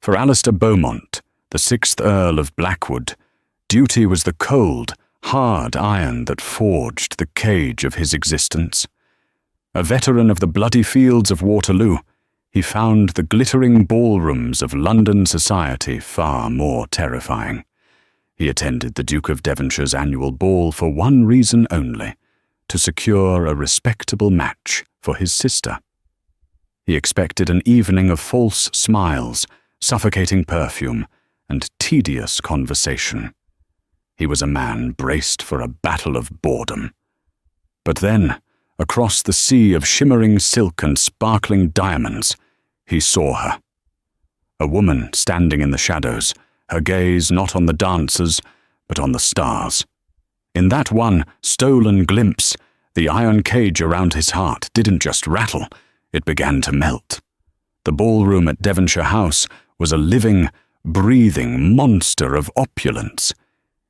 For Alistair Beaumont, the 6th Earl of Blackwood, duty was the cold, hard iron that forged the cage of his existence. A veteran of the bloody fields of Waterloo, he found the glittering ballrooms of London society far more terrifying. He attended the Duke of Devonshire's annual ball for one reason only: to secure a respectable match for his sister. He expected an evening of false smiles, suffocating perfume, and tedious conversation. He was a man braced for a battle of boredom. But then, across the sea of shimmering silk and sparkling diamonds, he saw her. A woman standing in the shadows, her gaze not on the dancers, but on the stars. In that one stolen glimpse, the iron cage around his heart didn't just rattle, it began to melt. The ballroom at Devonshire House was a living, breathing monster of opulence.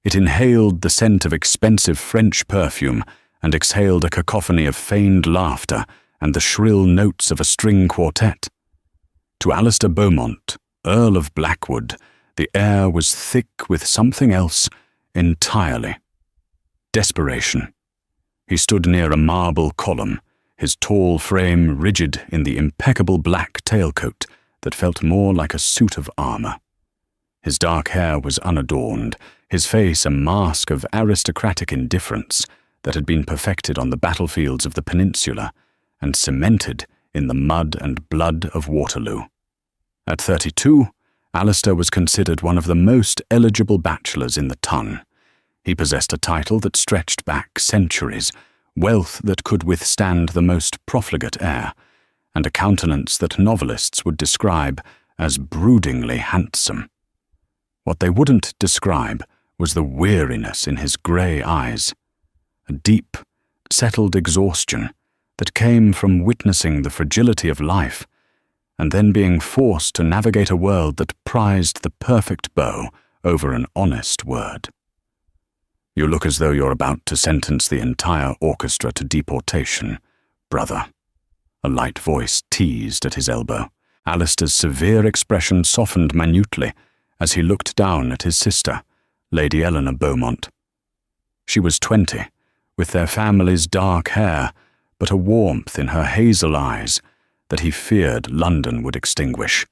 It inhaled the scent of expensive French perfume and exhaled a cacophony of feigned laughter and the shrill notes of a string quartet. To Alistair Beaumont, Earl of Blackwood, the air was thick with something else entirely. Desperation. He stood near a marble column, his tall frame rigid in the impeccable black tailcoat that felt more like a suit of armor. His dark hair was unadorned, his face a mask of aristocratic indifference that had been perfected on the battlefields of the peninsula and cemented in the mud and blood of Waterloo. At 32, Alistair was considered one of the most eligible bachelors in the ton. He possessed a title that stretched back centuries, wealth that could withstand the most profligate heir, and a countenance that novelists would describe as broodingly handsome. What they wouldn't describe was the weariness in his grey eyes, a deep, settled exhaustion that came from witnessing the fragility of life and then being forced to navigate a world that prized the perfect bow over an honest word. You look as though you're about to sentence the entire orchestra to deportation, brother. A light voice teased at his elbow. Alistair's severe expression softened minutely as he looked down at his sister, Lady Eleanor Beaumont. She was 20, with their family's dark hair, but a warmth in her hazel eyes that he feared London would extinguish.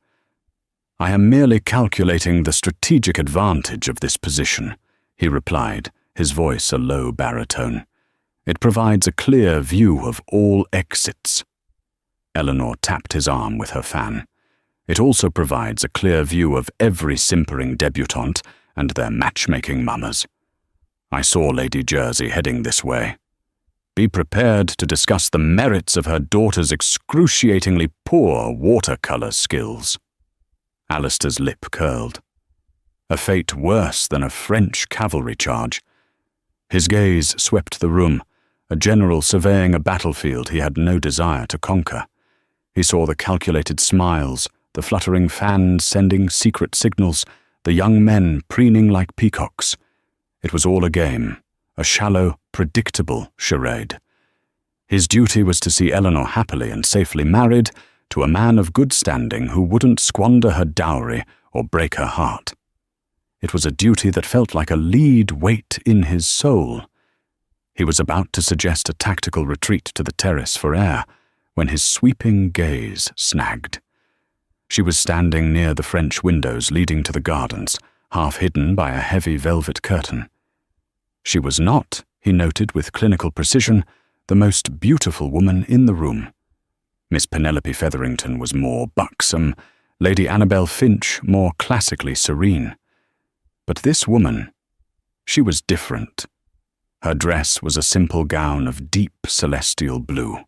"I am merely calculating the strategic advantage of this position," he replied, his voice a low baritone. "It provides a clear view of all exits." Eleanor tapped his arm with her fan. "It also provides a clear view of every simpering debutante and their matchmaking mamas. I saw Lady Jersey heading this way. Be prepared to discuss the merits of her daughter's excruciatingly poor watercolour skills." Alistair's lip curled. A fate worse than a French cavalry charge. His gaze swept the room, a general surveying a battlefield he had no desire to conquer. He saw the calculated smiles, the fluttering fans sending secret signals, the young men preening like peacocks. It was all a game, a shallow, predictable charade. His duty was to see Eleanor happily and safely married to a man of good standing who wouldn't squander her dowry or break her heart. It was a duty that felt like a lead weight in his soul. He was about to suggest a tactical retreat to the terrace for air when his sweeping gaze snagged. She was standing near the French windows leading to the gardens, half hidden by a heavy velvet curtain. She was not, he noted with clinical precision, the most beautiful woman in the room. Miss Penelope Featherington was more buxom, Lady Annabel Finch more classically serene. But this woman, she was different. Her dress was a simple gown of deep celestial blue,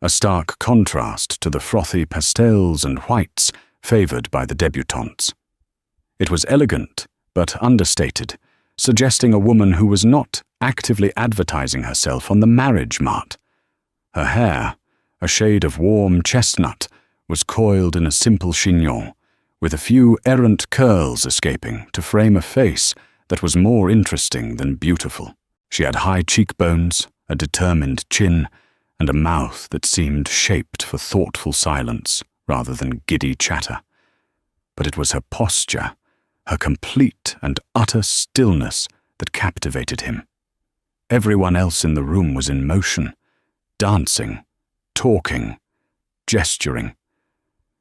a stark contrast to the frothy pastels and whites favoured by the debutantes. It was elegant, but understated, suggesting a woman who was not actively advertising herself on the marriage mart. Her hair, a shade of warm chestnut, was coiled in a simple chignon, with a few errant curls escaping to frame a face that was more interesting than beautiful. She had high cheekbones, a determined chin, and a mouth that seemed shaped for thoughtful silence rather than giddy chatter. but it was her posture, her complete and utter stillness that captivated him. Everyone else in the room was in motion, dancing, talking, gesturing.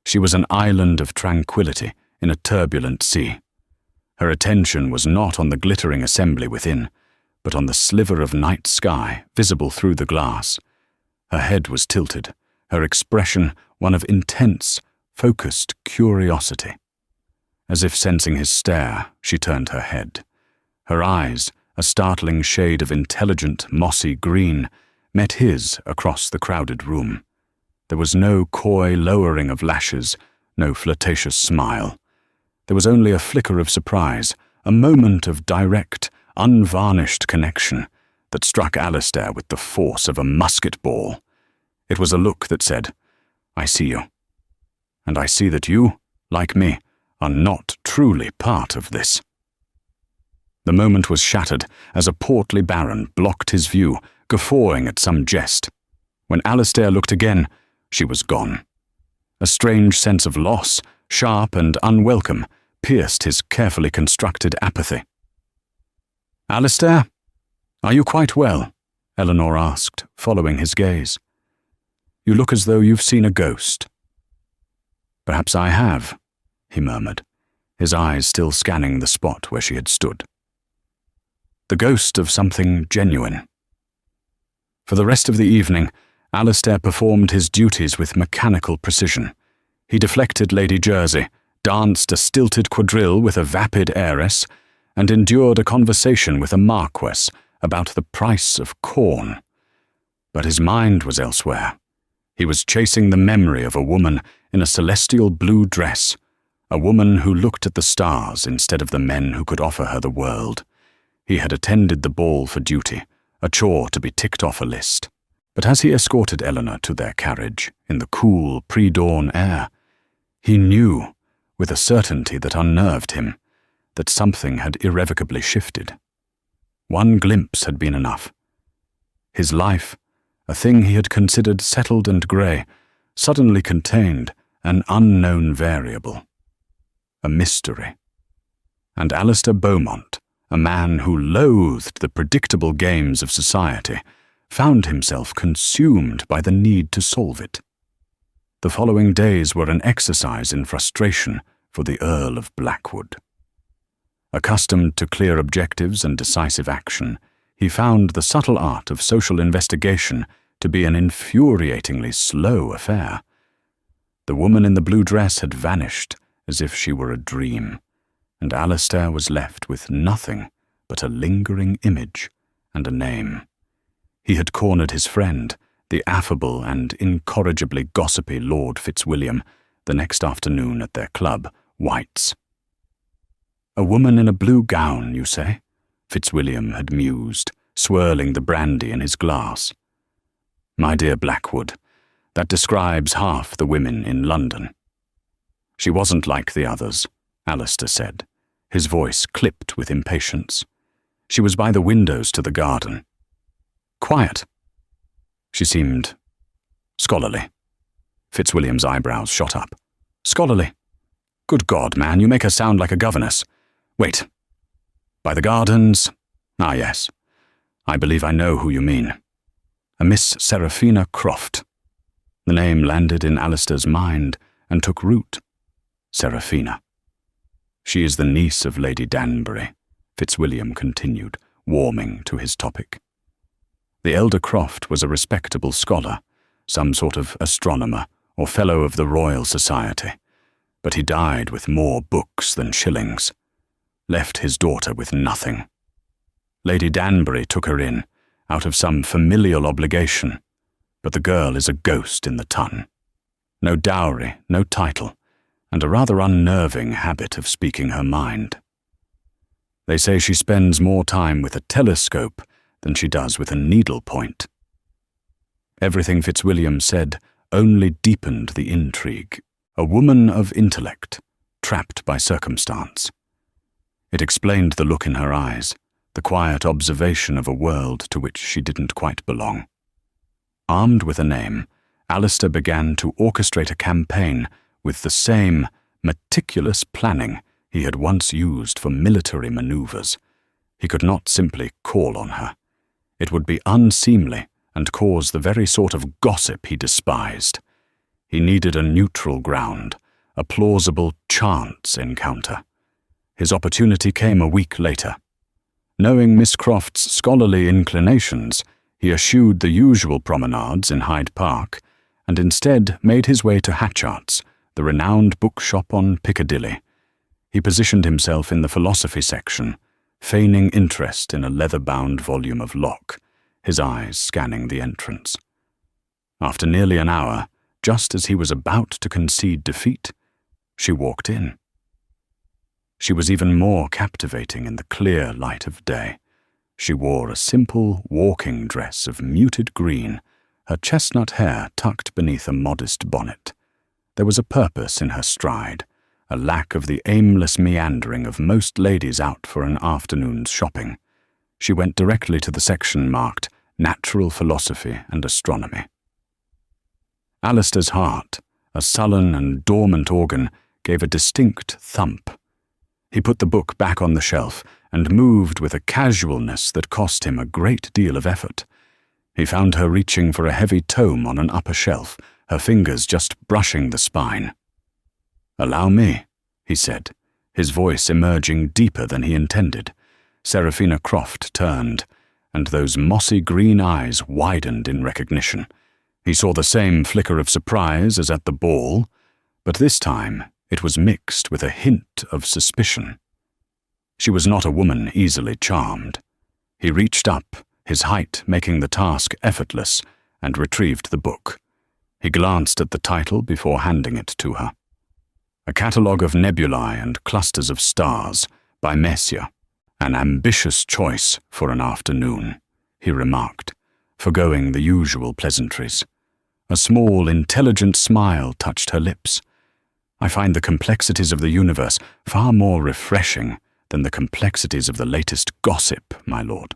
She was an island of tranquility in a turbulent sea. Her attention was not on the glittering assembly within, but on the sliver of night sky visible through the glass. Her head was tilted, her expression one of intense, focused curiosity. As if sensing his stare, she turned her head. Her eyes, a startling shade of intelligent, mossy green, met his across the crowded room. There was no coy lowering of lashes, no flirtatious smile. There was only a flicker of surprise, a moment of direct, unvarnished connection that struck Alistair with the force of a musket ball. It was a look that said, "I see you. And I see that you, like me, are not truly part of this." The moment was shattered as a portly baron blocked his view, guffawing at some jest. When Alistair looked again, she was gone. A strange sense of loss, sharp and unwelcome, pierced his carefully constructed apathy. "Alistair, are you quite well?" Eleanor asked, following his gaze. "You look as though you've seen a ghost." "Perhaps I have," he murmured, his eyes still scanning the spot where she had stood. The ghost of something genuine. For the rest of the evening, Alistair performed his duties with mechanical precision. He deflected Lady Jersey, danced a stilted quadrille with a vapid heiress, and endured a conversation with a marquess about the price of corn. But his mind was elsewhere. He was chasing the memory of a woman in a celestial blue dress, a woman who looked at the stars instead of the men who could offer her the world. He had attended the ball for duty, a chore to be ticked off a list. But as he escorted Eleanor to their carriage, in the cool, pre-dawn air, he knew, with a certainty that unnerved him, that something had irrevocably shifted. One glimpse had been enough. His life, a thing he had considered settled and grey, suddenly contained an unknown variable, a mystery. And Alistair Beaumont, a man who loathed the predictable games of society, found himself consumed by the need to solve it. The following days were an exercise in frustration for the Earl of Blackwood. Accustomed to clear objectives and decisive action, he found the subtle art of social investigation to be an infuriatingly slow affair. The woman in the blue dress had vanished as if she were a dream, and Alistair was left with nothing but a lingering image and a name. He had cornered his friend, the affable and incorrigibly gossipy Lord Fitzwilliam, the next afternoon at their club, White's. "A woman in a blue gown, you say?" Fitzwilliam had mused, swirling the brandy in his glass. "My dear Blackwood, that describes half the women in London." "She wasn't like the others," Alistair said, his voice clipped with impatience. "She was by the windows to the garden. Quiet. She seemed scholarly." Fitzwilliam's eyebrows shot up. "Scholarly? Good God, man, you make her sound like a governess. Wait. By the gardens? Ah, yes. I believe I know who you mean. A Miss Seraphina Croft." The name landed in Alistair's mind and took root. Seraphina. "She is the niece of Lady Danbury," Fitzwilliam continued, warming to his topic. The elder Croft was a respectable scholar, some sort of astronomer or fellow of the Royal Society, but he died with more books than shillings, left his daughter with nothing. Lady Danbury took her in, out of some familial obligation, but the girl is a ghost in the tun. No dowry, no title, and a rather unnerving habit of speaking her mind. They say she spends more time with a telescope than she does with a needlepoint. Everything Fitzwilliam said only deepened the intrigue. A woman of intellect, trapped by circumstance. It explained the look in her eyes, the quiet observation of a world to which she didn't quite belong. Armed with a name, Alistair began to orchestrate a campaign with the same meticulous planning he had once used for military maneuvers. He could not simply call on her. It would be unseemly and cause the very sort of gossip he despised. He needed a neutral ground, a plausible chance encounter. His opportunity came a week later. Knowing Miss Croft's scholarly inclinations, he eschewed the usual promenades in Hyde Park and instead made his way to Hatchard's, the renowned bookshop on Piccadilly. He positioned himself in the philosophy section, feigning interest in a leather-bound volume of Locke, his eyes scanning the entrance. After nearly an hour, just as he was about to concede defeat, she walked in. She was even more captivating in the clear light of day. She wore a simple walking dress of muted green, her chestnut hair tucked beneath a modest bonnet. There was a purpose in her stride, a lack of the aimless meandering of most ladies out for an afternoon's shopping. She went directly to the section marked Natural Philosophy and Astronomy. Alistair's heart, a sullen and dormant organ, gave a distinct thump. He put the book back on the shelf and moved with a casualness that cost him a great deal of effort. He found her reaching for a heavy tome on an upper shelf, her fingers just brushing the spine. "Allow me," he said, his voice emerging deeper than he intended. Seraphina Croft turned, and those mossy green eyes widened in recognition. He saw the same flicker of surprise as at the ball, but this time it was mixed with a hint of suspicion. She was not a woman easily charmed. He reached up, his height making the task effortless, and retrieved the book. He glanced at the title before handing it to her. A catalogue of nebulae and clusters of stars by Messier. An ambitious choice for an afternoon, he remarked, forgoing the usual pleasantries. A small, intelligent smile touched her lips. "I find the complexities of the universe far more refreshing than the complexities of the latest gossip, my lord."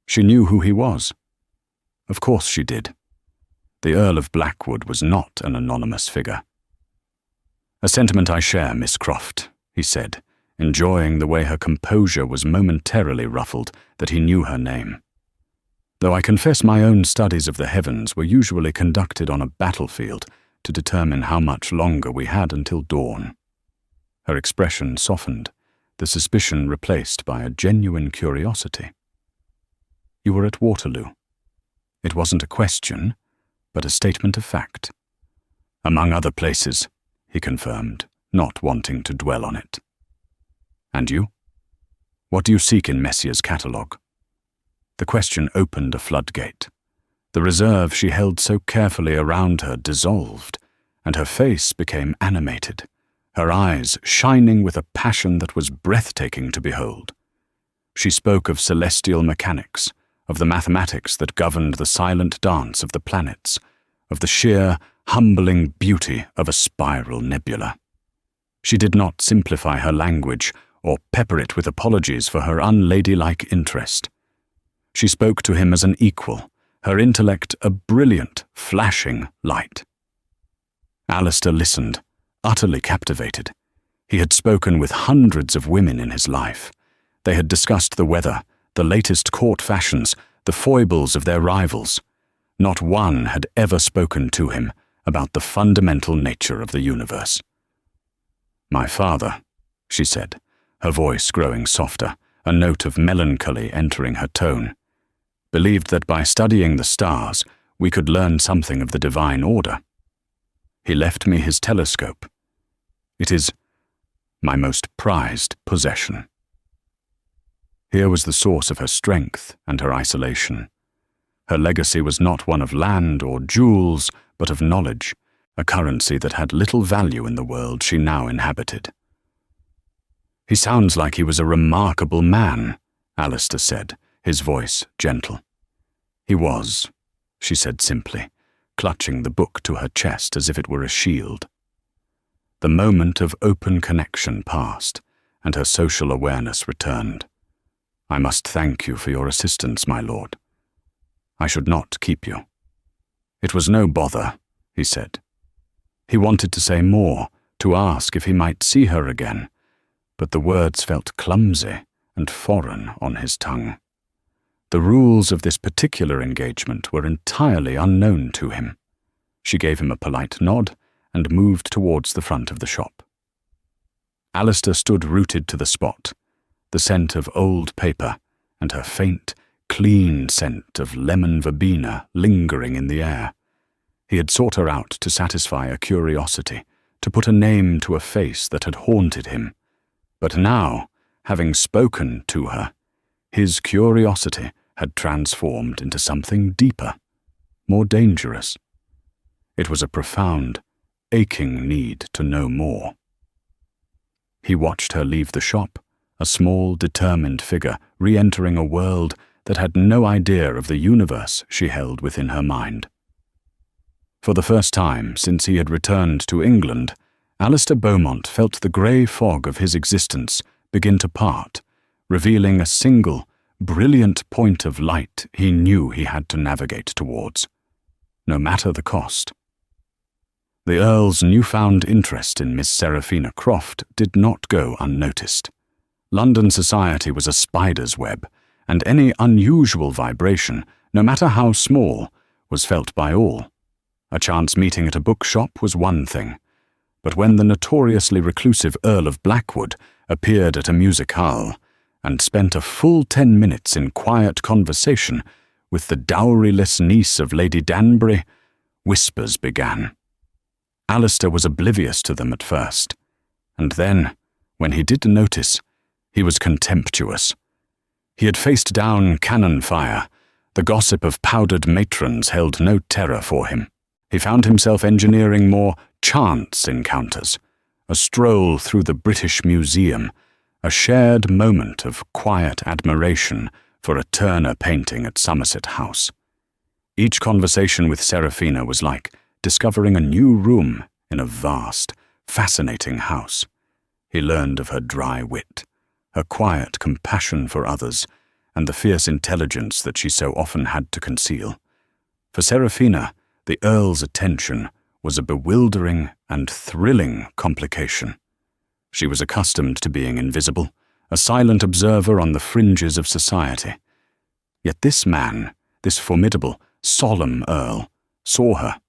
She knew who he was. Of course she did. The Earl of Blackwood was not an anonymous figure. "A sentiment I share, Miss Croft," he said, enjoying the way her composure was momentarily ruffled that he knew her name. "Though I confess my own studies of the heavens were usually conducted on a battlefield to determine how much longer we had until dawn." Her expression softened, the suspicion replaced by a genuine curiosity. "You were at Waterloo." It wasn't a question, but a statement of fact. "Among other places," he confirmed, not wanting to dwell on it. "And you? What do you seek in Messier's catalogue?" The question opened a floodgate. The reserve she held so carefully around her dissolved, and her face became animated, her eyes shining with a passion that was breathtaking to behold. She spoke of celestial mechanics, of the mathematics that governed the silent dance of the planets, of the sheer, humbling beauty of a spiral nebula. She did not simplify her language or pepper it with apologies for her unladylike interest. She spoke to him as an equal, her intellect a brilliant, flashing light. Alistair listened, utterly captivated. He had spoken with hundreds of women in his life. They had discussed the weather, the latest court fashions, the foibles of their rivals. Not one had ever spoken to him about the fundamental nature of the universe. "My father," she said, her voice growing softer, a note of melancholy entering her tone, "believed that by studying the stars we could learn something of the divine order. He left me his telescope. It is my most prized possession." Here was the source of her strength and her isolation. Her legacy was not one of land or jewels, but of knowledge, a currency that had little value in the world she now inhabited. "He sounds like he was a remarkable man," Alistair said, his voice gentle. "He was," she said simply, clutching the book to her chest as if it were a shield. The moment of open connection passed, and her social awareness returned. "I must thank you for your assistance, my lord. I should not keep you." "It was no bother," he said. He wanted to say more, to ask if he might see her again, but the words felt clumsy and foreign on his tongue. The rules of this particular engagement were entirely unknown to him. She gave him a polite nod and moved towards the front of the shop. Alistair stood rooted to the spot, the scent of old paper and her faint, clean scent of lemon verbena lingering in the air. He had sought her out to satisfy a curiosity, to put a name to a face that had haunted him. But now, having spoken to her, his curiosity had transformed into something deeper, more dangerous. It was a profound, aching need to know more. He watched her leave the shop, a small, determined figure re-entering a world that had no idea of the universe she held within her mind. For the first time since he had returned to England, Alistair Beaumont felt the grey fog of his existence begin to part, revealing a single, brilliant point of light he knew he had to navigate towards, no matter the cost. The Earl's newfound interest in Miss Seraphina Croft did not go unnoticed. London society was a spider's web, and any unusual vibration, no matter how small, was felt by all. A chance meeting at a bookshop was one thing, but when the notoriously reclusive Earl of Blackwood appeared at a music-hall and spent a full 10 minutes in quiet conversation with the dowryless niece of Lady Danbury, whispers began. Alistair was oblivious to them at first, and then, when he did notice, he was contemptuous. He had faced down cannon fire. The gossip of powdered matrons held no terror for him. He found himself engineering more chance encounters, a stroll through the British Museum, a shared moment of quiet admiration for a Turner painting at Somerset House. Each conversation with Seraphina was like discovering a new room in a vast, fascinating house. He learned of her dry wit, her quiet compassion for others, and the fierce intelligence that she so often had to conceal. For Seraphina, the Earl's attention was a bewildering and thrilling complication. She was accustomed to being invisible, a silent observer on the fringes of society. Yet this man, this formidable, solemn Earl, saw her.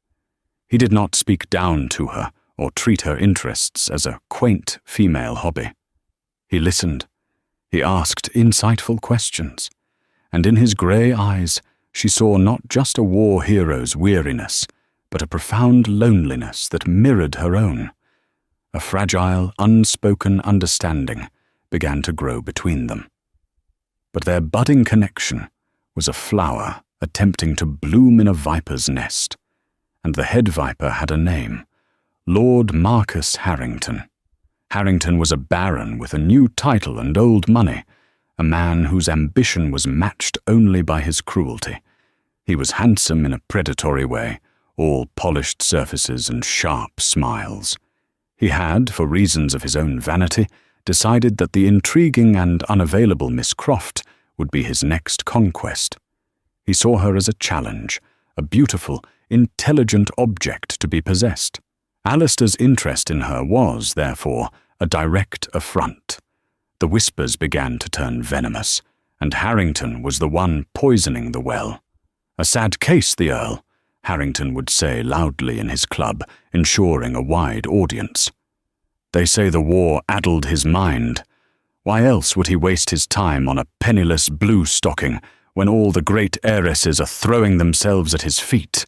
He did not speak down to her or treat her interests as a quaint female hobby. He listened. He asked insightful questions, and in his grey eyes she saw not just a war hero's weariness, but a profound loneliness that mirrored her own. A fragile, unspoken understanding began to grow between them. But their budding connection was a flower attempting to bloom in a viper's nest, and the head viper had a name, Lord Marcus Harrington. Harrington was a baron with a new title and old money, a man whose ambition was matched only by his cruelty. He was handsome in a predatory way, all polished surfaces and sharp smiles. He had, for reasons of his own vanity, decided that the intriguing and unavailable Miss Croft would be his next conquest. He saw her as a challenge, a beautiful, intelligent object to be possessed. Alistair's interest in her was, therefore, a direct affront. The whispers began to turn venomous, and Harrington was the one poisoning the well. "A sad case, the Earl," Harrington would say loudly in his club, ensuring a wide audience. "They say the war addled his mind. Why else would he waste his time on a penniless blue-stocking when all the great heiresses are throwing themselves at his feet?"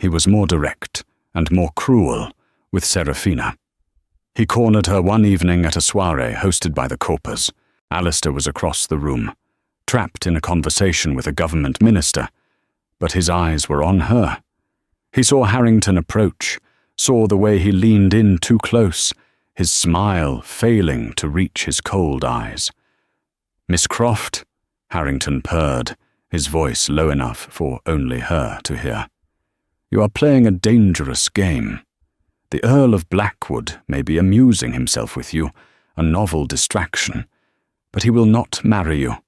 He was more direct and more cruel with Seraphina. He cornered her one evening at a soirée hosted by the Corpers. Alistair was across the room, trapped in a conversation with a government minister, but his eyes were on her. He saw Harrington approach, saw the way he leaned in too close, his smile failing to reach his cold eyes. "Miss Croft," Harrington purred, his voice low enough for only her to hear. "You are playing a dangerous game. The Earl of Blackwood may be amusing himself with you, a novel distraction, but he will not marry you.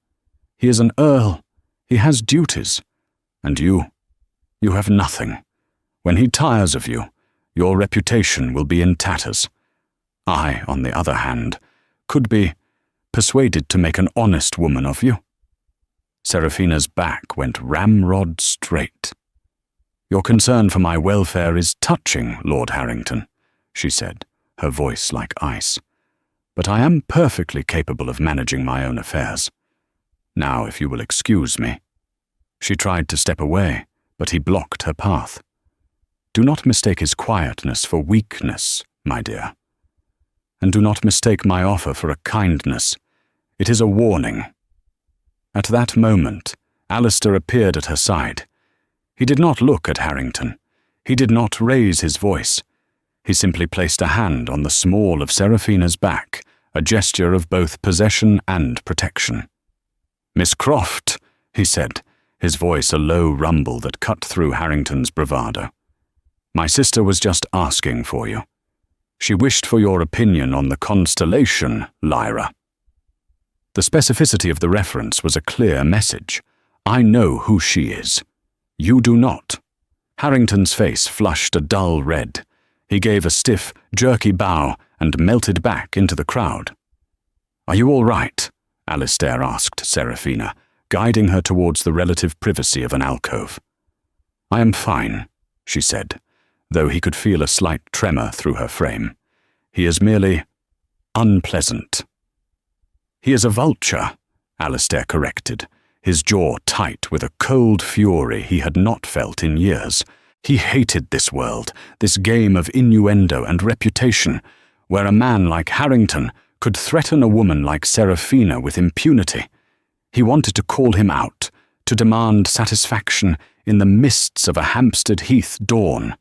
He is an earl. He has duties. And you have nothing. When he tires of you, your reputation will be in tatters. I, on the other hand, could be persuaded to make an honest woman of you." Seraphina's back went ramrod straight. "Your concern for my welfare is touching, Lord Harrington," she said, her voice like ice. "But I am perfectly capable of managing my own affairs. Now, if you will excuse me." She tried to step away, but he blocked her path. "Do not mistake his quietness for weakness, my dear. And do not mistake my offer for a kindness. It is a warning." At that moment, Alistair appeared at her side. He did not look at Harrington. He did not raise his voice. He simply placed a hand on the small of Seraphina's back, a gesture of both possession and protection. "Miss Croft," he said, his voice a low rumble that cut through Harrington's bravado. "My sister was just asking for you. She wished for your opinion on the constellation, Lyra." The specificity of the reference was a clear message. I know who she is. You do not. Harrington's face flushed a dull red. He gave a stiff, jerky bow and melted back into the crowd. "Are you all right?" Alistair asked Seraphina, guiding her towards the relative privacy of an alcove. "I am fine," she said, though he could feel a slight tremor through her frame. "He is merely unpleasant." "He is a vulture," Alistair corrected, his jaw tight with a cold fury he had not felt in years. He hated this world, this game of innuendo and reputation, where a man like Harrington could threaten a woman like Seraphina with impunity. He wanted to call him out, to demand satisfaction in the mists of a Hampstead Heath dawn.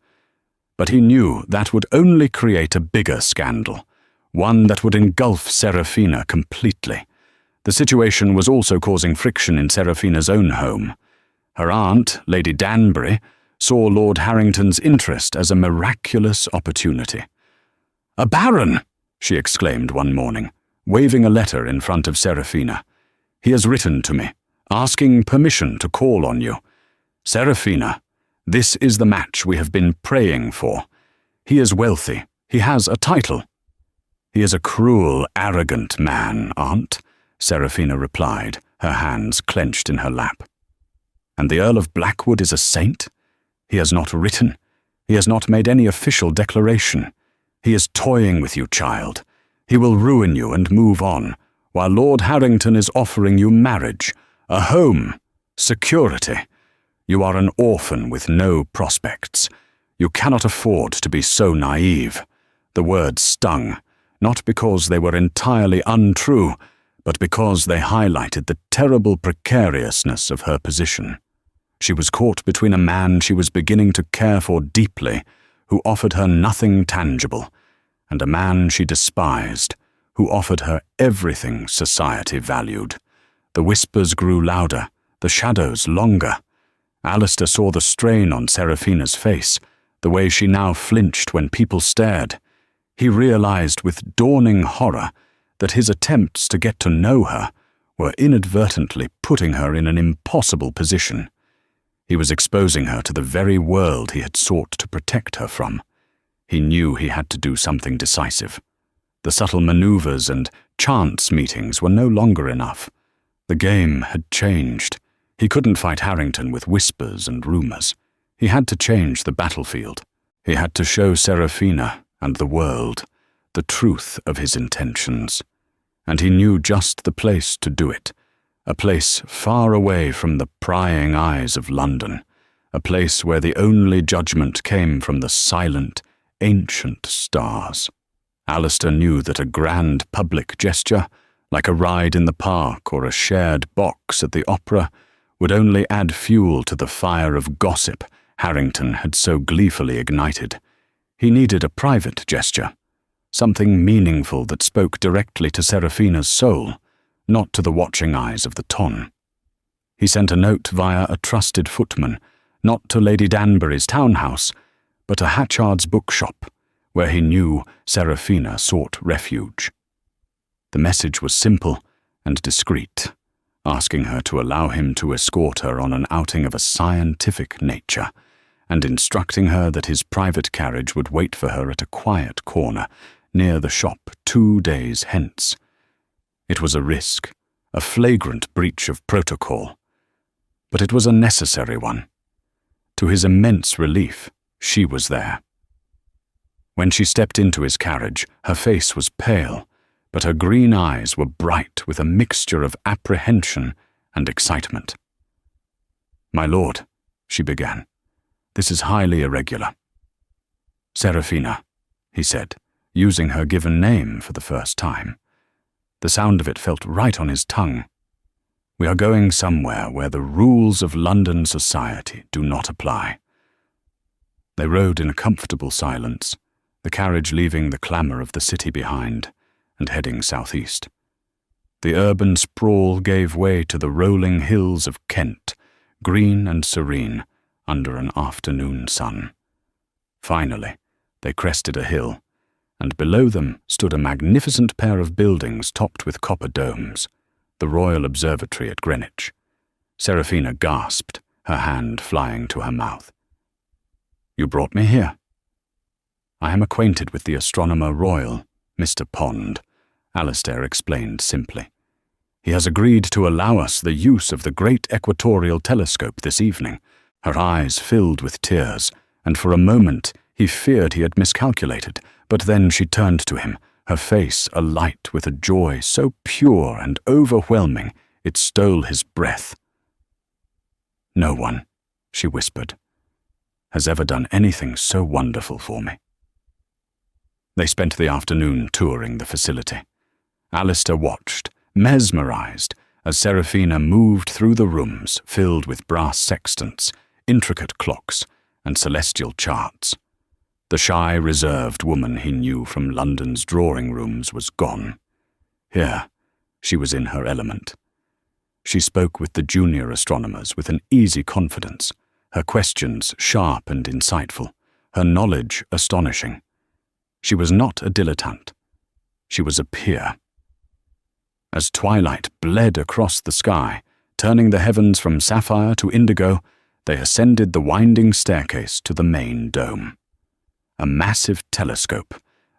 But he knew that would only create a bigger scandal, one that would engulf Seraphina completely. The situation was also causing friction in Seraphina's own home. Her aunt, Lady Danbury, saw Lord Harrington's interest as a miraculous opportunity. "A baron!" she exclaimed one morning, waving a letter in front of Seraphina. "He has written to me, asking permission to call on you. Seraphina, this is the match we have been praying for. He is wealthy. He has a title." "He is a cruel, arrogant man, Aunt," Seraphina replied, her hands clenched in her lap. "And the Earl of Blackwood is a saint? He has not written. He has not made any official declaration. He is toying with you, child. He will ruin you and move on, while Lord Harrington is offering you marriage, a home, security. You are an orphan with no prospects. You cannot afford to be so naive." The words stung, not because they were entirely untrue, but because they highlighted the terrible precariousness of her position. She was caught between a man she was beginning to care for deeply, who offered her nothing tangible, and a man she despised, who offered her everything society valued. The whispers grew louder, the shadows longer. Alistair saw the strain on Seraphina's face, the way she now flinched when people stared. He realized with dawning horror that his attempts to get to know her were inadvertently putting her in an impossible position. He was exposing her to the very world he had sought to protect her from. He knew he had to do something decisive. The subtle maneuvers and chance meetings were no longer enough. The game had changed. He couldn't fight Harrington with whispers and rumors. He had to change the battlefield. He had to show Seraphina and the world the truth of his intentions. And he knew just the place to do it. A place far away from the prying eyes of London, a place where the only judgment came from the silent, ancient stars. Alistair knew that a grand public gesture, like a ride in the park or a shared box at the opera, would only add fuel to the fire of gossip Harrington had so gleefully ignited. He needed a private gesture, something meaningful that spoke directly to Seraphina's soul, not to the watching eyes of the ton. He sent a note via a trusted footman, not to Lady Danbury's townhouse, but a Hatchard's bookshop, where he knew Seraphina sought refuge. The message was simple and discreet, asking her to allow him to escort her on an outing of a scientific nature, and instructing her that his private carriage would wait for her at a quiet corner near the shop 2 days hence. It was a risk, a flagrant breach of protocol, but it was a necessary one. To his immense relief, she was there. When she stepped into his carriage, her face was pale, but her green eyes were bright with a mixture of apprehension and excitement. "My lord," she began, "this is highly irregular." "Serafina," he said, using her given name for the first time. The sound of it felt right on his tongue. "We are going somewhere where the rules of London society do not apply." They rode in a comfortable silence, the carriage leaving the clamour of the city behind and heading southeast. The urban sprawl gave way to the rolling hills of Kent, green and serene under an afternoon sun. Finally, they crested a hill, and below them stood a magnificent pair of buildings topped with copper domes, the Royal Observatory at Greenwich. Serafina gasped, her hand flying to her mouth. "You brought me here?" "I am acquainted with the Astronomer Royal, Mr. Pond," Alistair explained simply. "He has agreed to allow us the use of the great equatorial telescope this evening." Her eyes filled with tears, and for a moment he feared he had miscalculated, but then she turned to him, her face alight with a joy so pure and overwhelming it stole his breath. "No one," she whispered, "has ever done anything so wonderful for me." They spent the afternoon touring the facility. Alistair watched, mesmerized, as Serafina moved through the rooms filled with brass sextants, intricate clocks, and celestial charts. The shy, reserved woman he knew from London's drawing rooms was gone. Here, she was in her element. She spoke with the junior astronomers with an easy confidence, her questions sharp and insightful, her knowledge astonishing. She was not a dilettante. She was a peer. As twilight bled across the sky, turning the heavens from sapphire to indigo, they ascended the winding staircase to the main dome. A massive telescope,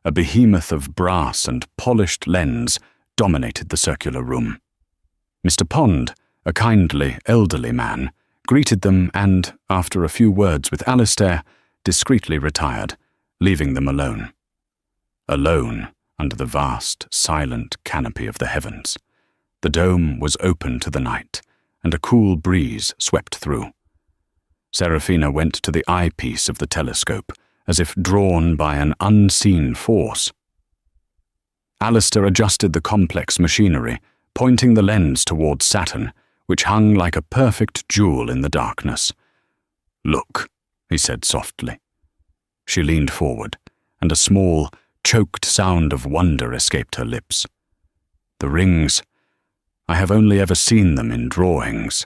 a behemoth of brass and polished lens, dominated the circular room. Mr. Pond, a kindly, elderly man, greeted them and, after a few words with Alistair, discreetly retired, leaving them alone. Alone under the vast, silent canopy of the heavens. The dome was open to the night, and a cool breeze swept through. Serafina went to the eyepiece of the telescope, as if drawn by an unseen force. Alistair adjusted the complex machinery, pointing the lens towards Saturn, which hung like a perfect jewel in the darkness. "Look," he said softly. She leaned forward, and a small, choked sound of wonder escaped her lips. "The rings, I have only ever seen them in drawings.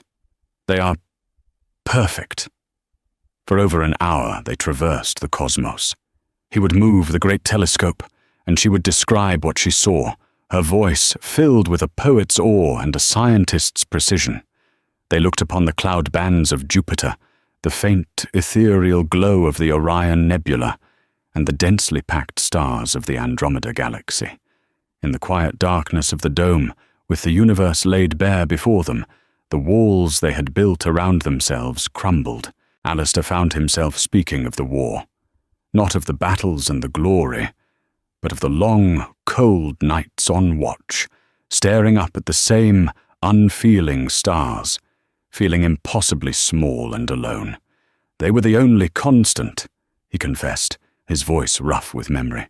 They are perfect." For over an hour they traversed the cosmos. He would move the great telescope, and she would describe what she saw, her voice filled with a poet's awe and a scientist's precision. They looked upon the cloud bands of Jupiter, the faint, ethereal glow of the Orion Nebula, and the densely packed stars of the Andromeda Galaxy. In the quiet darkness of the dome, with the universe laid bare before them, the walls they had built around themselves crumbled. Alistair found himself speaking of the war, not of the battles and the glory, but of the long, cold nights on watch, staring up at the same unfeeling stars, feeling impossibly small and alone. They were the only constant, he confessed, his voice rough with memory.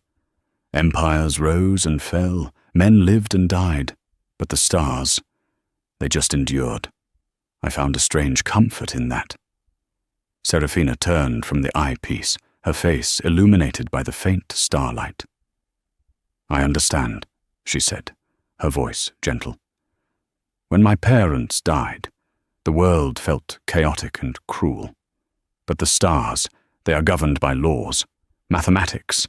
Empires rose and fell, men lived and died, but the stars, they just endured. I found a strange comfort in that. Serafina turned from the eyepiece, her face illuminated by the faint starlight. "I understand," she said, her voice gentle. "When my parents died, the world felt chaotic and cruel. But the stars, they are governed by laws, mathematics.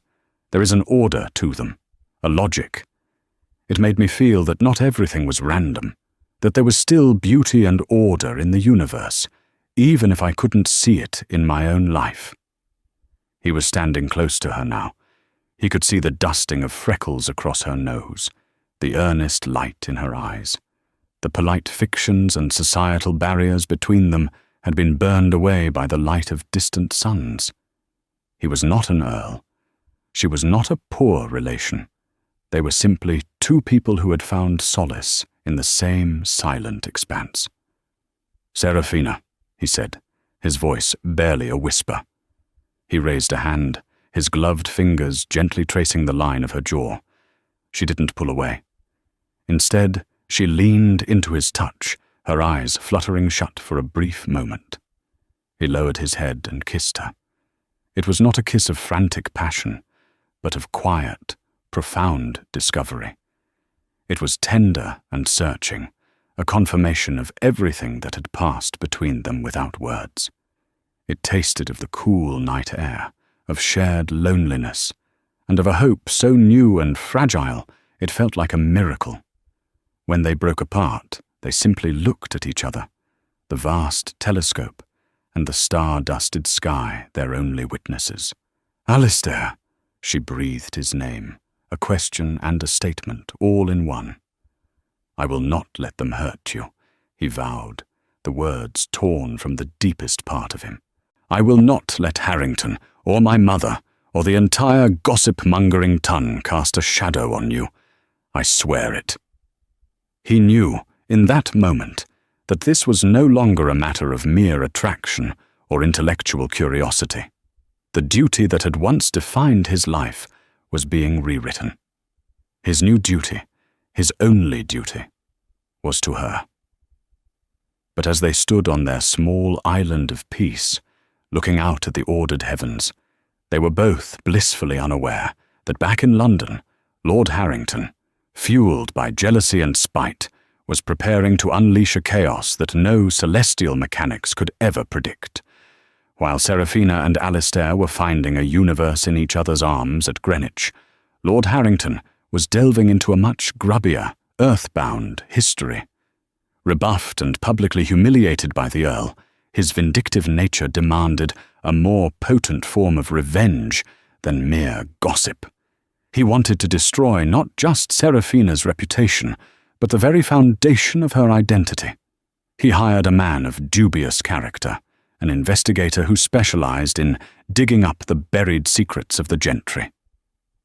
There is an order to them, a logic. It made me feel that not everything was random, that there was still beauty and order in the universe, even if I couldn't see it in my own life." He was standing close to her now, He could see the dusting of freckles across her nose, the earnest light in her eyes. The polite fictions and societal barriers between them had been burned away by the light of distant suns. He was not an earl. She was not a poor relation. They were simply two people who had found solace in the same silent expanse. "Seraphina," he said, his voice barely a whisper. He raised a hand, his gloved fingers gently tracing the line of her jaw. She didn't pull away. Instead, she leaned into his touch, her eyes fluttering shut for a brief moment. He lowered his head and kissed her. It was not a kiss of frantic passion, but of quiet, profound discovery. It was tender and searching, a confirmation of everything that had passed between them without words. It tasted of the cool night air, of shared loneliness, and of a hope so new and fragile it felt like a miracle. When they broke apart, they simply looked at each other, the vast telescope and the star-dusted sky their only witnesses. "Alistair," she breathed his name, a question and a statement, all in one. "I will not let them hurt you," he vowed, the words torn from the deepest part of him. "I will not let Harrington, or my mother, or the entire gossip-mongering ton cast a shadow on you. I swear it." He knew, in that moment, that this was no longer a matter of mere attraction or intellectual curiosity. The duty that had once defined his life was being rewritten. His new duty, his only duty, was to her. But as they stood on their small island of peace, looking out at the ordered heavens, they were both blissfully unaware that back in London, Lord Harrington, fueled by jealousy and spite, was preparing to unleash a chaos that no celestial mechanics could ever predict. While Seraphina and Alistair were finding a universe in each other's arms at Greenwich, Lord Harrington was delving into a much grubbier, earthbound history. Rebuffed and publicly humiliated by the Earl, his vindictive nature demanded a more potent form of revenge than mere gossip. He wanted to destroy not just Seraphina's reputation, but the very foundation of her identity. He hired a man of dubious character, an investigator who specialized in digging up the buried secrets of the gentry.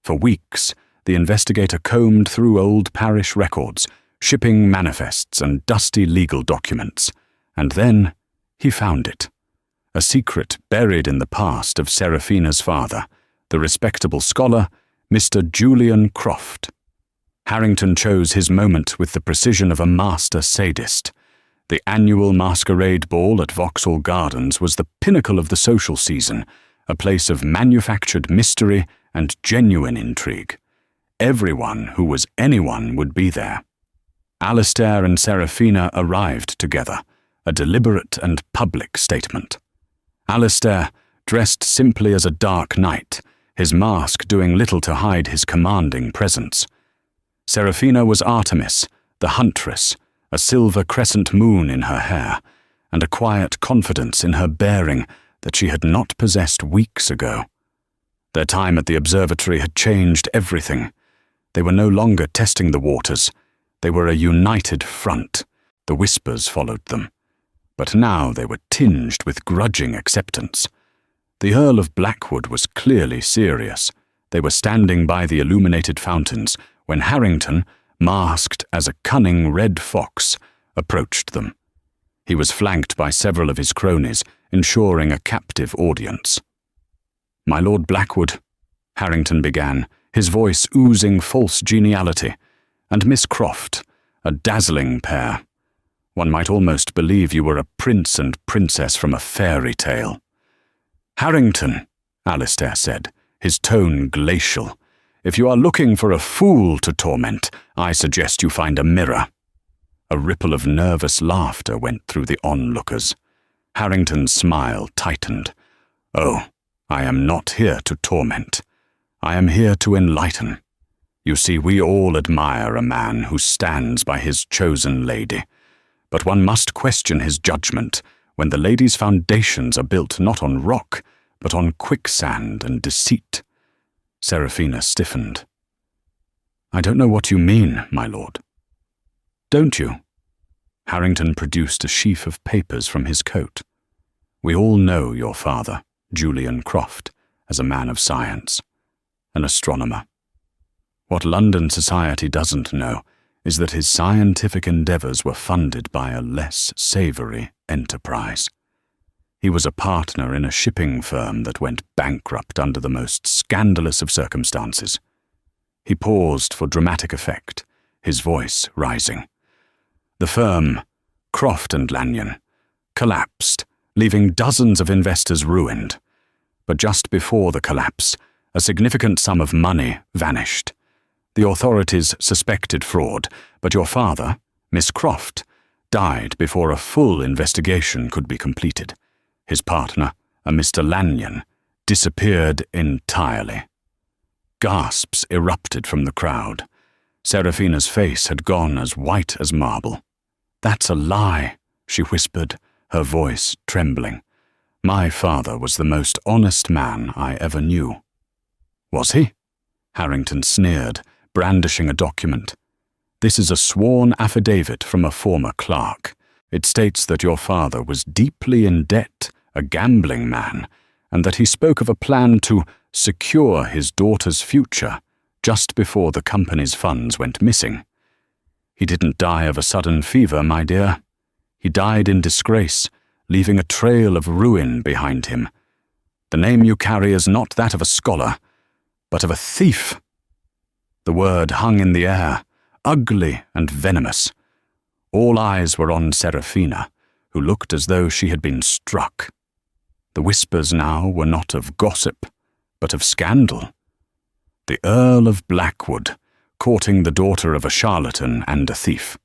For weeks, the investigator combed through old parish records, shipping manifests and dusty legal documents, and then he found it. A secret buried in the past of Seraphina's father, the respectable scholar, Mr. Julian Croft. Harrington chose his moment with the precision of a master sadist. The annual masquerade ball at Vauxhall Gardens was the pinnacle of the social season, a place of manufactured mystery and genuine intrigue. Everyone who was anyone would be there. Alistair and Seraphina arrived together, a deliberate and public statement. Alistair, dressed simply as a dark knight, his mask doing little to hide his commanding presence. Seraphina was Artemis, the huntress, a silver crescent moon in her hair, and a quiet confidence in her bearing that she had not possessed weeks ago. Their time at the observatory had changed everything. They were no longer testing the waters. They were a united front. The whispers followed them. But now they were tinged with grudging acceptance. The Earl of Blackwood was clearly serious. They were standing by the illuminated fountains when Harrington, masked as a cunning red fox, approached them. He was flanked by several of his cronies, ensuring a captive audience. "My Lord Blackwood," Harrington began, his voice oozing false geniality, "and Miss Croft, a dazzling pair. One might almost believe you were a prince and princess from a fairy tale." "Harrington," Alistair said, his tone glacial, "if you are looking for a fool to torment, I suggest you find a mirror." A ripple of nervous laughter went through the onlookers. Harrington's smile tightened. "Oh, I am not here to torment. I am here to enlighten. You see, we all admire a man who stands by his chosen lady. But one must question his judgment when the lady's foundations are built not on rock, but on quicksand and deceit. Seraphina stiffened. "I don't know what you mean, my lord." "Don't you?" Harrington produced a sheaf of papers from his coat. "We all know your father, Julian Croft, as a man of science, an astronomer. What London society doesn't know is that his scientific endeavors were funded by a less savory enterprise. He was a partner in a shipping firm that went bankrupt under the most scandalous of circumstances." He paused for dramatic effect, his voice rising. "The firm, Croft and Lanyon, collapsed, leaving dozens of investors ruined. But just before the collapse, a significant sum of money vanished. The authorities suspected fraud, but your father, Miss Croft, died before a full investigation could be completed. His partner, a Mr. Lanyon, disappeared entirely." Gasps erupted from the crowd. Seraphina's face had gone as white as marble. "That's a lie," she whispered, her voice trembling. "My father was the most honest man I ever knew." "Was he?" Harrington sneered, brandishing a document. "This is a sworn affidavit from a former clerk. It states that your father was deeply in debt, a gambling man, and that he spoke of a plan to secure his daughter's future just before the company's funds went missing. He didn't die of a sudden fever, my dear. He died in disgrace, leaving a trail of ruin behind him. The name you carry is not that of a scholar, but of a thief." The word hung in the air, ugly and venomous. All eyes were on Seraphina, who looked as though she had been struck. The whispers now were not of gossip, but of scandal. The Earl of Blackwood, courting the daughter of a charlatan and a thief.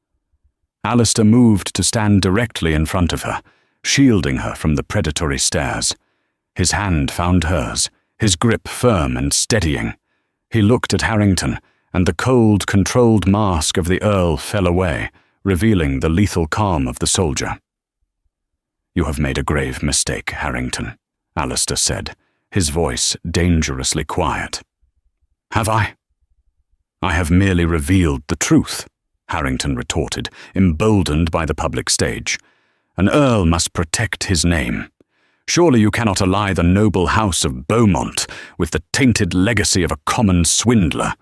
Alistair moved to stand directly in front of her, shielding her from the predatory stares. His hand found hers, his grip firm and steadying. He looked at Harrington, and the cold, controlled mask of the Earl fell away, revealing the lethal calm of the soldier. "You have made a grave mistake, Harrington," Alistair said, his voice dangerously quiet. "Have I?" "I have merely revealed the truth," Harrington retorted, emboldened by the public stage. "An earl must protect his name. Surely you cannot ally the noble house of Beaumont with the tainted legacy of a common swindler.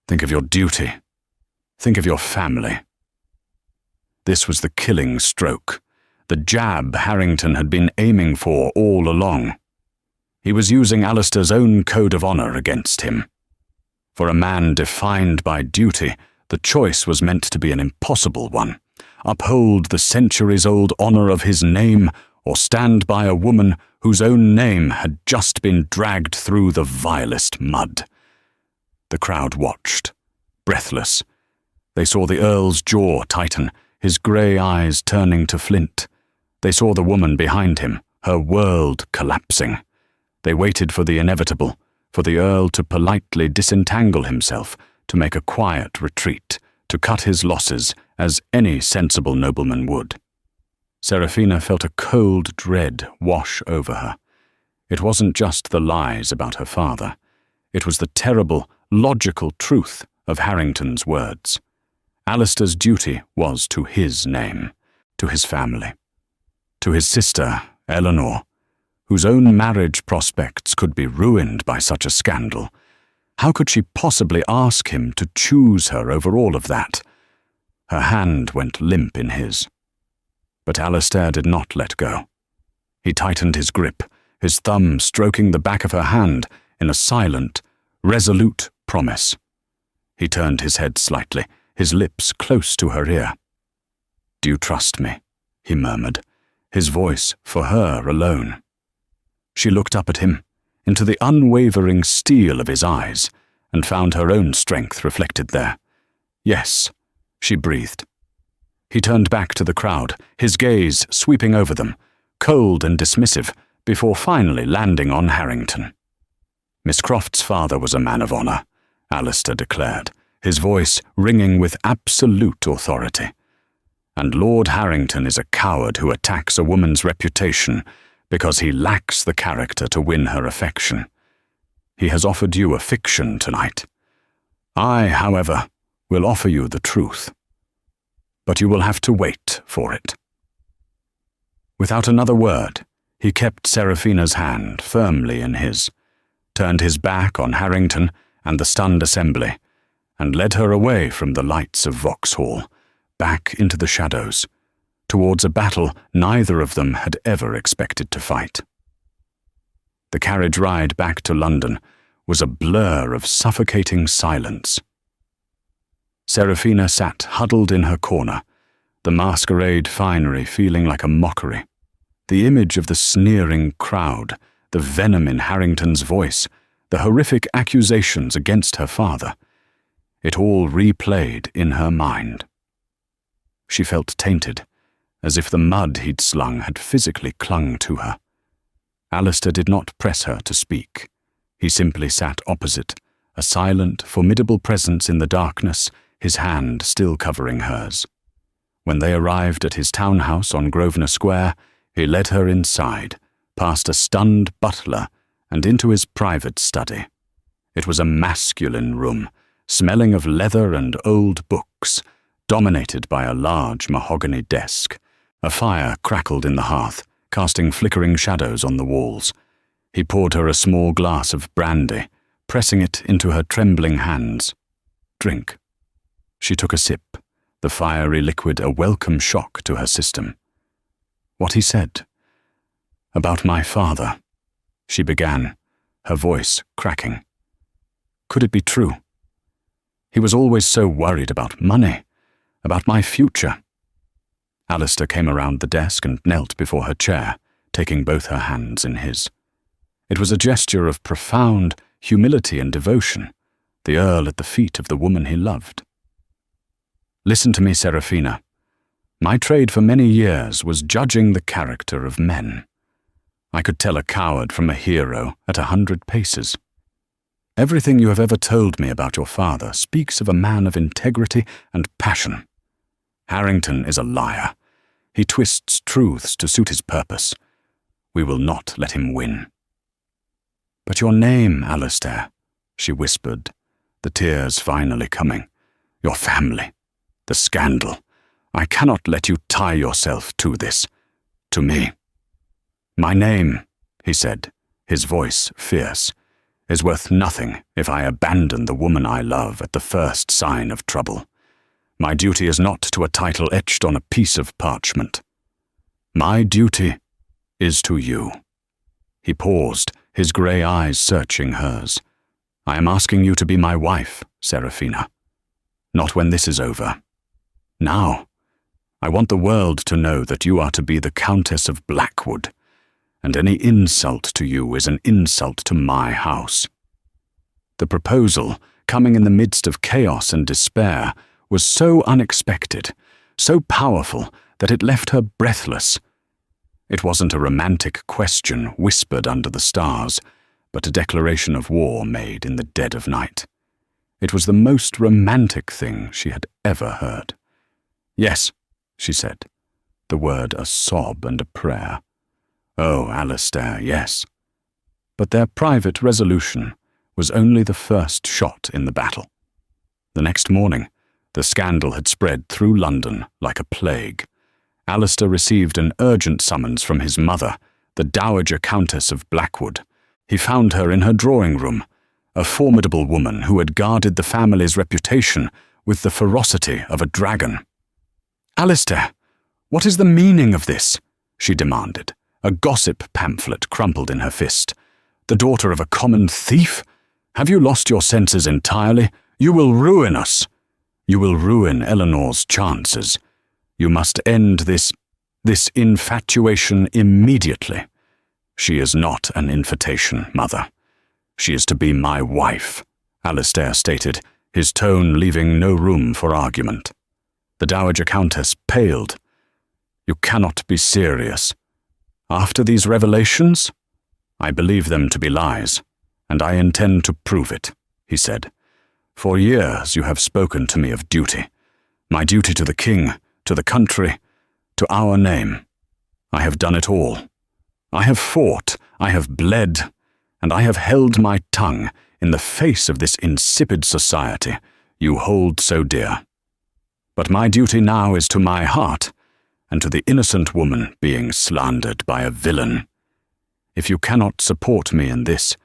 Think of your duty. Think of your family." This was the killing stroke, the jab Harrington had been aiming for all along. He was using Alistair's own code of honor against him. For a man defined by duty, the choice was meant to be an impossible one. Uphold the centuries-old honor of his name, or stand by a woman whose own name had just been dragged through the vilest mud. The crowd watched, breathless. They saw the Earl's jaw tighten, his grey eyes turning to flint. They saw the woman behind him, her world collapsing. They waited for the inevitable, for the Earl to politely disentangle himself, to make a quiet retreat, to cut his losses as any sensible nobleman would. Seraphina felt a cold dread wash over her. It wasn't just the lies about her father. It was the terrible, logical truth of Harrington's words. Alistair's duty was to his name, to his family, to his sister, Eleanor, whose own marriage prospects could be ruined by such a scandal. How could she possibly ask him to choose her over all of that? Her hand went limp in his. But Alistair did not let go. He tightened his grip, his thumb stroking the back of her hand in a silent, resolute promise. He turned his head slightly, his lips close to her ear. "Do you trust me?" he murmured, his voice for her alone. She looked up at him, into the unwavering steel of his eyes, and found her own strength reflected there. "Yes," she breathed. He turned back to the crowd, his gaze sweeping over them, cold and dismissive, before finally landing on Harrington. "Miss Croft's father was a man of honor," Alistair declared, his voice ringing with absolute authority. "And Lord Harrington is a coward who attacks a woman's reputation because he lacks the character to win her affection. He has offered you a fiction tonight. I, however, will offer you the truth. But you will have to wait for it." Without another word, he kept Seraphina's hand firmly in his, turned his back on Harrington and the stunned assembly, and led her away from the lights of Vauxhall, back into the shadows, towards a battle neither of them had ever expected to fight. The carriage ride back to London was a blur of suffocating silence. Seraphina sat huddled in her corner, the masquerade finery feeling like a mockery. The image of the sneering crowd, the venom in Harrington's voice, the horrific accusations against her father, it all replayed in her mind. She felt tainted, as if the mud he'd slung had physically clung to her. Alistair did not press her to speak. He simply sat opposite, a silent, formidable presence in the darkness, his hand still covering hers. When they arrived at his townhouse on Grosvenor Square, he led her inside, past a stunned butler, and into his private study. It was a masculine room, smelling of leather and old books, dominated by a large mahogany desk. A fire crackled in the hearth, casting flickering shadows on the walls. He poured her a small glass of brandy, pressing it into her trembling hands. "Drink." She took a sip, the fiery liquid a welcome shock to her system. What he said. "About my father," she began, her voice cracking. Could it be true? He was always so worried about money, about my future. Alistair came around the desk and knelt before her chair, taking both her hands in his. It was a gesture of profound humility and devotion, the Earl at the feet of the woman he loved. "Listen to me, Seraphina. My trade for many years was judging the character of men. I could tell a coward from a hero at 100 paces. Everything you have ever told me about your father speaks of a man of integrity and passion. Harrington is a liar. He twists truths to suit his purpose. We will not let him win." "But your name, Alistair," she whispered, the tears finally coming. "Your family. The scandal. I cannot let you tie yourself to this. To me. My name," he said, his voice fierce, "is worth nothing if I abandon the woman I love at the first sign of trouble. My duty is not to a title etched on a piece of parchment. My duty is to you." He paused, his grey eyes searching hers. "I am asking you to be my wife, Seraphina. Not when this is over. Now. I want the world to know that you are to be the Countess of Blackwood, and any insult to you is an insult to my house." The proposal, coming in the midst of chaos and despair, was so unexpected, so powerful that it left her breathless. It wasn't a romantic question whispered under the stars, but a declaration of war made in the dead of night. It was the most romantic thing she had ever heard. "Yes," she said, the word a sob and a prayer. "Oh, Alistair, yes." But their private resolution was only the first shot in the battle. The next morning, the scandal had spread through London like a plague. Alistair received an urgent summons from his mother, the Dowager Countess of Blackwood. He found her in her drawing-room, a formidable woman who had guarded the family's reputation with the ferocity of a dragon. "Alistair, what is the meaning of this?" she demanded, a gossip pamphlet crumpled in her fist. "The daughter of a common thief? Have you lost your senses entirely? You will ruin us. You will ruin Eleanor's chances. You must end this infatuation immediately. She is not an invitation, Mother. She is to be my wife," Alistair stated, his tone leaving no room for argument. The Dowager Countess paled. "You cannot be serious. After these revelations?" "I believe them to be lies, and I intend to prove it," he said. "For years you have spoken to me of duty. My duty to the king, to the country, to our name. I have done it all. I have fought, I have bled, and I have held my tongue in the face of this insipid society you hold so dear. But my duty now is to my heart, and to the innocent woman being slandered by a villain. If you cannot support me in this,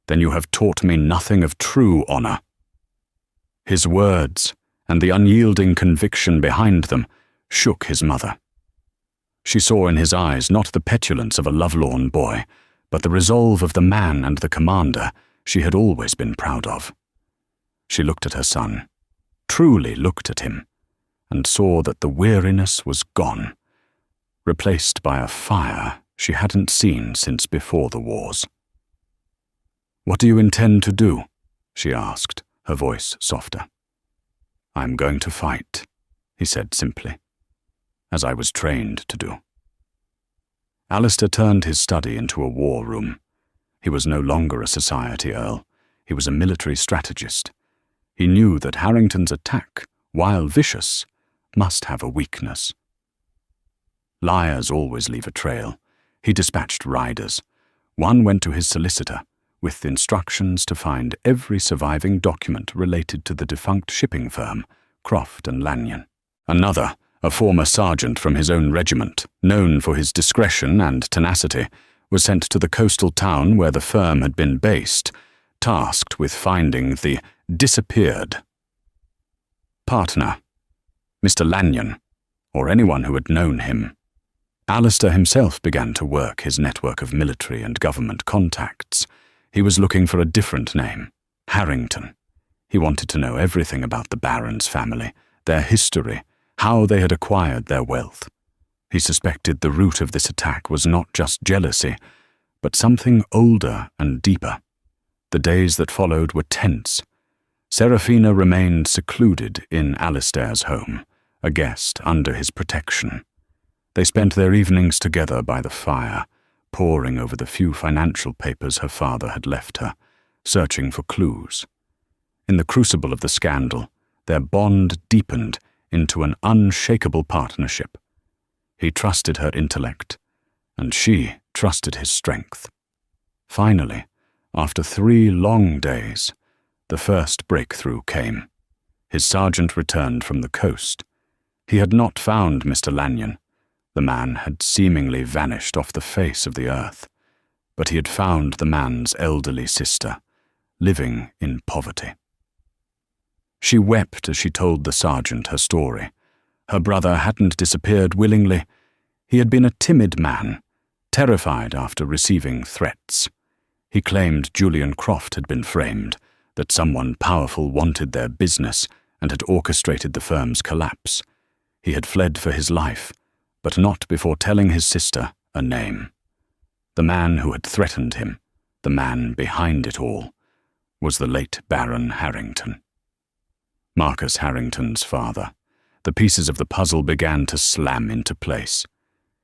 then you have taught me nothing of true honor." His words, and the unyielding conviction behind them, shook his mother. She saw in his eyes not the petulance of a lovelorn boy, but the resolve of the man and the commander she had always been proud of. She looked at her son, truly looked at him, and saw that the weariness was gone, replaced by a fire she hadn't seen since before the wars. "What do you intend to do?" she asked, her voice softer. "I'm going to fight," he said simply, "as I was trained to do." Alistair turned his study into a war room. He was no longer a society earl. He was a military strategist. He knew that Harrington's attack, while vicious, must have a weakness. Liars always leave a trail. He dispatched riders. One went to his solicitor, with instructions to find every surviving document related to the defunct shipping firm, Croft and Lanyon. Another, a former sergeant from his own regiment, known for his discretion and tenacity, was sent to the coastal town where the firm had been based, tasked with finding the disappeared partner, Mr. Lanyon, or anyone who had known him. Alistair himself began to work his network of military and government contacts. He was looking for a different name, Harrington. He wanted to know everything about the Barons family, their history, how they had acquired their wealth. He suspected the root of this attack was not just jealousy, but something older and deeper. The days that followed were tense. Serafina remained secluded in Alistair's home, a guest under his protection. They spent their evenings together by the fire, poring over the few financial papers her father had left her, searching for clues. In the crucible of the scandal, their bond deepened into an unshakable partnership. He trusted her intellect, and she trusted his strength. Finally, after 3 long days, the first breakthrough came. His sergeant returned from the coast. He had not found Mr. Lanyon. The man had seemingly vanished off the face of the earth, but he had found the man's elderly sister, living in poverty. She wept as she told the sergeant her story. Her brother hadn't disappeared willingly. He had been a timid man, terrified after receiving threats. He claimed Julian Croft had been framed, that someone powerful wanted their business and had orchestrated the firm's collapse. He had fled for his life, but not before telling his sister a name. The man who had threatened him, the man behind it all, was the late Baron Harrington. Marcus Harrington's father. The pieces of the puzzle began to slam into place.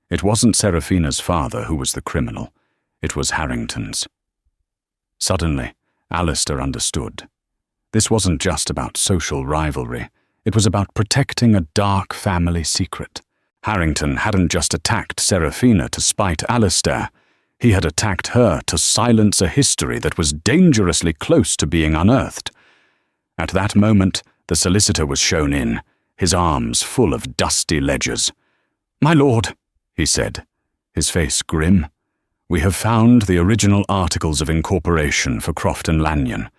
It wasn't Serafina's father who was the criminal. It was Harrington's. Suddenly, Alistair understood. This wasn't just about social rivalry. It was about protecting a dark family secret. Harrington hadn't just attacked Serafina to spite Alistair. He had attacked her to silence a history that was dangerously close to being unearthed. At that moment, the solicitor was shown in, his arms full of dusty ledgers. "My lord," he said, his face grim, "we have found the original articles of incorporation for Croft and Lanyon,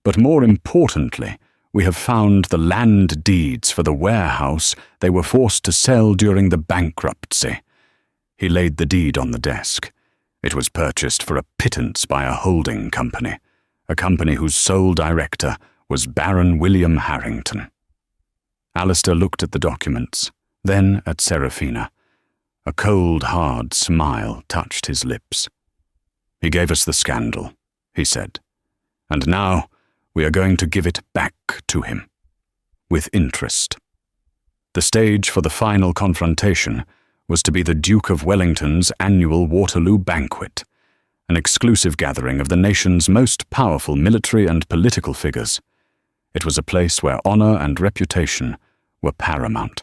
but more importantly, we have found the land deeds for the warehouse they were forced to sell during the bankruptcy." He laid the deed on the desk. It was purchased for a pittance by a holding company, a company whose sole director was Baron William Harrington. Alistair looked at the documents, then at Serafina. A cold, hard smile touched his lips. "He gave us the scandal," he said, "and now we are going to give it back to him, with interest." The stage for the final confrontation was to be the Duke of Wellington's annual Waterloo banquet, an exclusive gathering of the nation's most powerful military and political figures. It was a place where honor and reputation were paramount.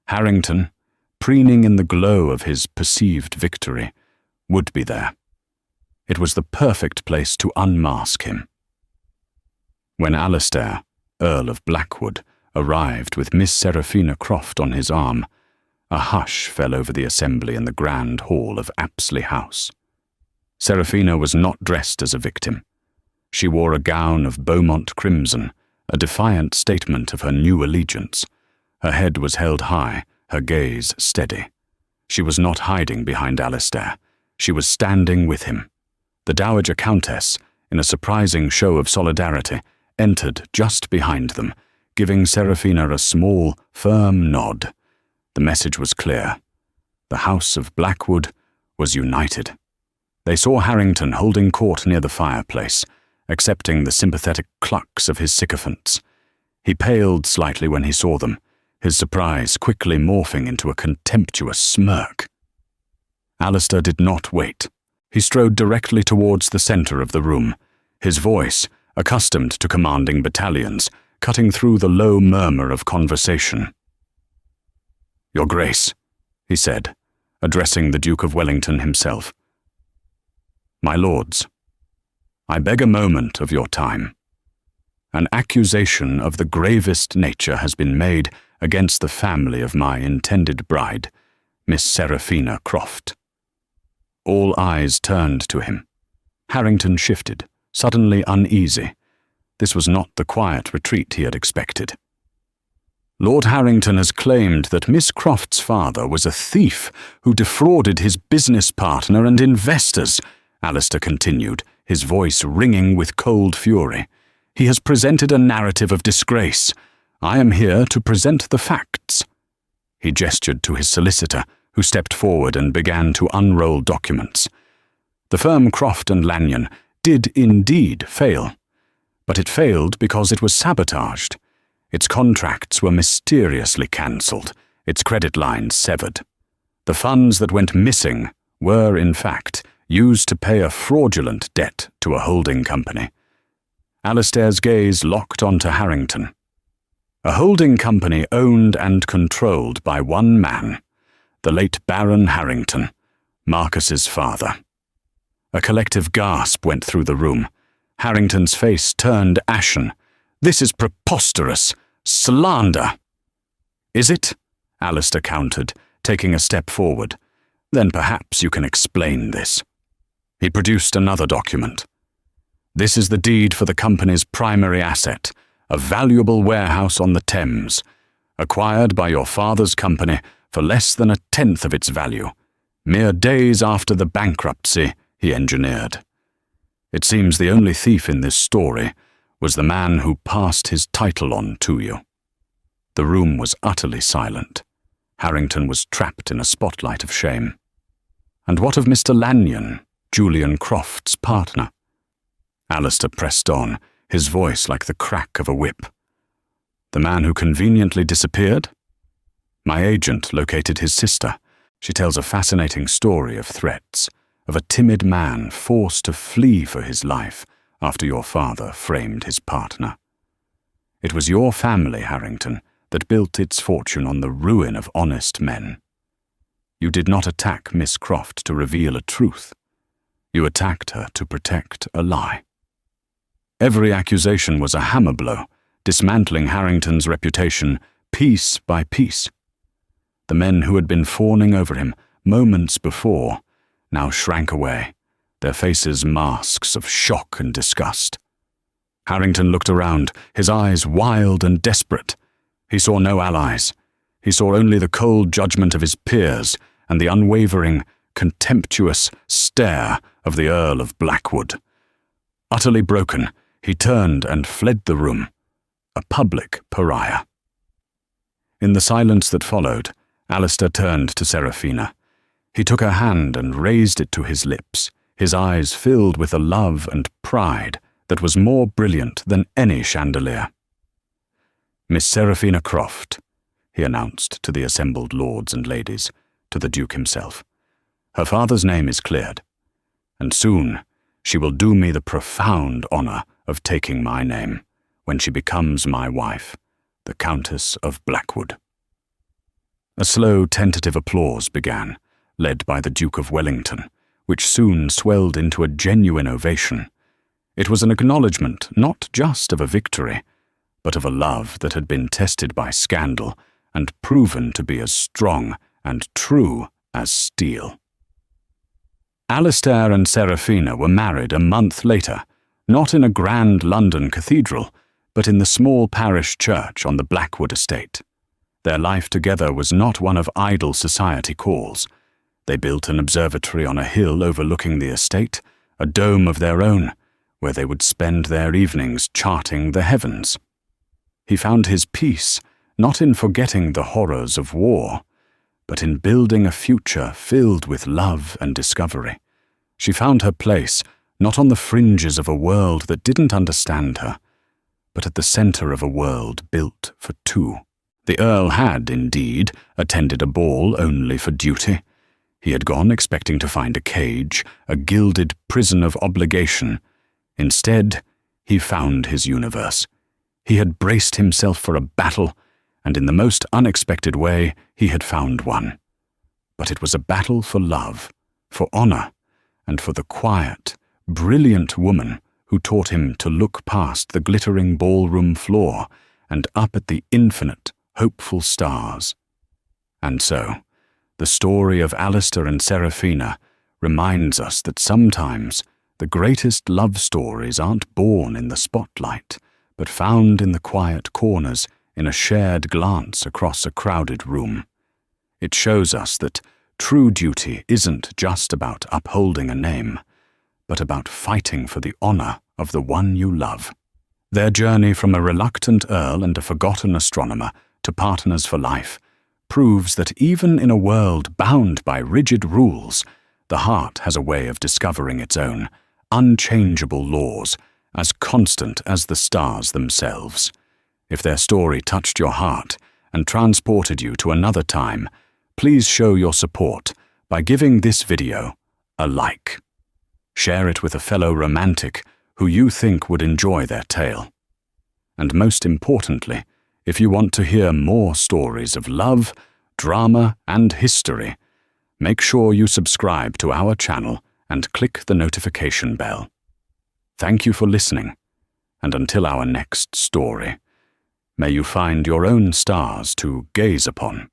Harrington, preening in the glow of his perceived victory, would be there. It was the perfect place to unmask him. When Alistair, Earl of Blackwood, arrived with Miss Seraphina Croft on his arm, a hush fell over the assembly in the grand hall of Apsley House. Seraphina was not dressed as a victim. She wore a gown of Beaumont crimson, a defiant statement of her new allegiance. Her head was held high, her gaze steady. She was not hiding behind Alistair. She was standing with him. The Dowager Countess, in a surprising show of solidarity, entered just behind them, giving Seraphina a small, firm nod. The message was clear. The House of Blackwood was united. They saw Harrington holding court near the fireplace, accepting the sympathetic clucks of his sycophants. He paled slightly when he saw them, his surprise quickly morphing into a contemptuous smirk. Alistair did not wait. He strode directly towards the centre of the room, his voice, accustomed to commanding battalions, cutting through the low murmur of conversation. "Your Grace," he said, addressing the Duke of Wellington himself. "My lords, I beg a moment of your time. An accusation of the gravest nature has been made against the family of my intended bride, Miss Seraphina Croft." All eyes turned to him. Harrington shifted, suddenly uneasy. This was not the quiet retreat he had expected. "Lord Harrington has claimed that Miss Croft's father was a thief who defrauded his business partner and investors," Alistair continued, his voice ringing with cold fury. "He has presented a narrative of disgrace. I am here to present the facts." He gestured to his solicitor, who stepped forward and began to unroll documents. The firm Croft and Lanyon did indeed fail, but it failed because it was sabotaged. Its contracts were mysteriously cancelled, its credit lines severed. The funds that went missing were, in fact, used to pay a fraudulent debt to a holding company. Alistair's gaze locked onto Harrington. A holding company owned and controlled by one man, the late Baron Harrington, Marcus's father. A collective gasp went through the room. Harrington's face turned ashen. "This is preposterous! Slander!" "Is it?" Alistair countered, taking a step forward. "Then perhaps you can explain this." He produced another document. "This is the deed for the company's primary asset, a valuable warehouse on the Thames, acquired by your father's company for less than 1/10 of its value, mere days after the bankruptcy he engineered. It seems the only thief in this story was the man who passed his title on to you." The room was utterly silent. Harrington was trapped in a spotlight of shame. "And what of Mr. Lanyon, Julian Croft's partner?" Alistair pressed on, his voice like the crack of a whip. "The man who conveniently disappeared? My agent located his sister. She tells a fascinating story of threats, of a timid man forced to flee for his life after your father framed his partner. It was your family, Harrington, that built its fortune on the ruin of honest men. You did not attack Miss Croft to reveal a truth. You attacked her to protect a lie. Every accusation was a hammer blow, dismantling Harrington's reputation piece by piece. The men who had been fawning over him moments before now shrank away, their faces masks of shock and disgust. Harrington looked around, his eyes wild and desperate. He saw no allies. He saw only the cold judgment of his peers and the unwavering, contemptuous stare of the Earl of Blackwood. Utterly broken, he turned and fled the room, a public pariah. In the silence that followed, Alistair turned to Seraphina. He took her hand and raised it to his lips, his eyes filled with a love and pride that was more brilliant than any chandelier. "Miss Seraphina Croft," he announced to the assembled lords and ladies, to the Duke himself. "Her father's name is cleared, and soon she will do me the profound honour of taking my name when she becomes my wife, the Countess of Blackwood." A slow, tentative applause began, led by the Duke of Wellington, which soon swelled into a genuine ovation. It was an acknowledgement not just of a victory, but of a love that had been tested by scandal and proven to be as strong and true as steel. Alistair and Seraphina were married a month later, not in a grand London cathedral, but in the small parish church on the Blackwood estate. Their life together was not one of idle society calls. They built an observatory on a hill overlooking the estate, a dome of their own, where they would spend their evenings charting the heavens. He found his peace not in forgetting the horrors of war, but in building a future filled with love and discovery. She found her place not on the fringes of a world that didn't understand her, but at the center of a world built for two. The Earl had, indeed, attended a ball only for duty. He had gone expecting to find a cage, a gilded prison of obligation. Instead, he found his universe. He had braced himself for a battle, and in the most unexpected way, he had found one. But it was a battle for love, for honor, and for the quiet, brilliant woman who taught him to look past the glittering ballroom floor and up at the infinite, hopeful stars. And so, the story of Alistair and Seraphina reminds us that sometimes the greatest love stories aren't born in the spotlight, but found in the quiet corners in a shared glance across a crowded room. It shows us that true duty isn't just about upholding a name, but about fighting for the honor of the one you love. Their journey from a reluctant earl and a forgotten astronomer to partners for life proves that even in a world bound by rigid rules, the heart has a way of discovering its own, unchangeable laws, as constant as the stars themselves. If their story touched your heart and transported you to another time, please show your support by giving this video a like. Share it with a fellow romantic who you think would enjoy their tale. And most importantly, if you want to hear more stories of love, drama, and history, make sure you subscribe to our channel and click the notification bell. Thank you for listening, and until our next story, may you find your own stars to gaze upon.